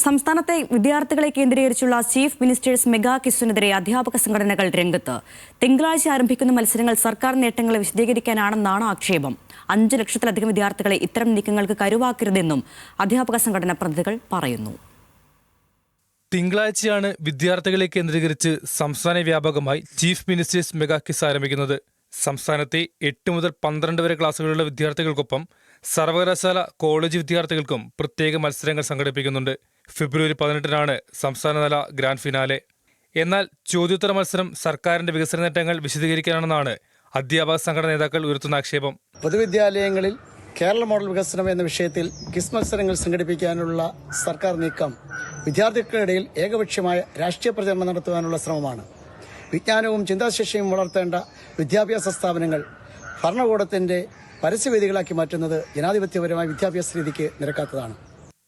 സംസ്ഥാനത്തെ വിദ്യാർത്ഥികളെ കേന്ദ്രീകരിച്ചുള്ള ചീഫ് മിനിസ്റ്റേഴ്സ് മെഗാ ക്വിസിനെതിരെ അധ്യാപക സംഘടനകൾ രംഗത്ത്. തിങ്കളാഴ്ച ആരംഭിക്കുന്ന മത്സരങ്ങൾ സർക്കാർ നേട്ടങ്ങളെ വിശദീകരിക്കാനാണെന്നാണ് ആക്ഷേപം. 5 ലക്ഷത്തിലധികം വിദ്യാർത്ഥികളെ ഇത്തരം നീക്കങ്ങൾക്ക് കരുവാക്കരുതെന്നും അധ്യാപക സംഘടനാ പ്രതിനിധികൾ പറയുന്നു. തിങ്കളാഴ്ചയാണ് വിദ്യാർത്ഥികളെ കേന്ദ്രീകരിച്ച് സംസ്ഥാന വ്യാപകമായി ചീഫ് മിനിസ്റ്റേഴ്സ് മെഗാ ക്വിസ് ആരംഭിക്കുന്നത്. സംസ്ഥാനത്തെ 8 മുതൽ 12 വരെ ക്ലാസുകളിലുള്ള വിദ്യാർത്ഥികൾക്കൊപ്പം സർവകലാശാല കോളേജ് വിദ്യാർത്ഥികൾക്കും പ്രത്യേക മത്സരങ്ങൾ സംഘടിപ്പിക്കുന്നുണ്ട്. ഫെബ്രുവരി 18-നാണ് സംസ്ഥാനതല ഗ്രാൻഡ് ഫിനാലെ. എന്നാൽ ചോദ്യോത്തര മത്സരം സർക്കാരിന്റെ വികസന നേട്ടങ്ങൾ വിശദീകരിക്കാനാണെന്നാണ് അധ്യാപക സംഘടനാ നേതാക്കൾ ഉയർത്തുന്ന ആക്ഷേപം. പൊതുവിദ്യാലയങ്ങളിൽ കേരള മോഡൽ വികസനം എന്ന വിഷയത്തിൽ ക്വിസ് മത്സരങ്ങൾ സംഘടിപ്പിക്കാനുള്ള സർക്കാർ നീക്കം വിദ്യാർത്ഥികൾക്കിടയിൽ ഏകപക്ഷീയമായ രാഷ്ട്രീയ പ്രചരണം നടത്തുവാനുള്ള ശ്രമമാണ്. വിജ്ഞാനവും ചിന്താശേഷിയും വളർത്തേണ്ട വിദ്യാഭ്യാസ സ്ഥാപനങ്ങൾ ഭരണകൂടത്തിന്റെ പരസ്യവേദികളാക്കി മാറ്റുന്നത് ജനാധിപത്യപരമായ വിദ്യാഭ്യാസ രീതിക്ക് നിരക്കാത്തതാണ്.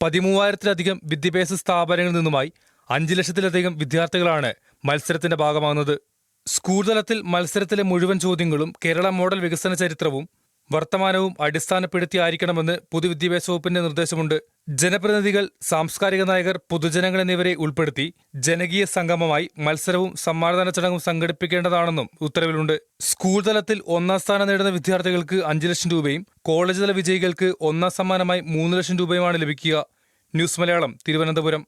13,000-ലധികം വിദ്യാഭ്യാസ സ്ഥാപനങ്ങളിൽ നിന്നുമായി 5 ലക്ഷത്തിലധികം വിദ്യാർത്ഥികളാണ് മത്സരത്തിന്റെ ഭാഗമാകുന്നത്. സ്കൂൾ തലത്തിൽ മത്സരത്തിലെ മുഴുവൻ ചോദ്യങ്ങളും കേരള മോഡൽ വികസന ചരിത്രവും വർത്തമാനവും അടിസ്ഥാനപ്പെടുത്തിയായിരിക്കണമെന്ന് പൊതുവിദ്യാഭ്യാസ വകുപ്പിന്റെ നിർദ്ദേശമുണ്ട്. ജനപ്രതിനിധികൾ, സാംസ്കാരിക നായകർ, പൊതുജനങ്ങൾ എന്നിവരെ ഉൾപ്പെടുത്തി ജനകീയ സംഗമമായി മത്സരവും സമ്മാനദാന ചടങ്ങും സംഘടിപ്പിക്കേണ്ടതാണെന്നും ഉത്തരവിലുണ്ട്. സ്കൂൾ തലത്തിൽ 1-ാം സ്ഥാനം നേടുന്ന വിദ്യാർത്ഥികൾക്ക് 5 ലക്ഷം രൂപയും കോളേജ് തല വിജയികൾക്ക് 1-ാം സമ്മാനമായി 3 ലക്ഷം രൂപയുമാണ് ലഭിക്കുക. ന്യൂസ് മലയാളം, തിരുവനന്തപുരം.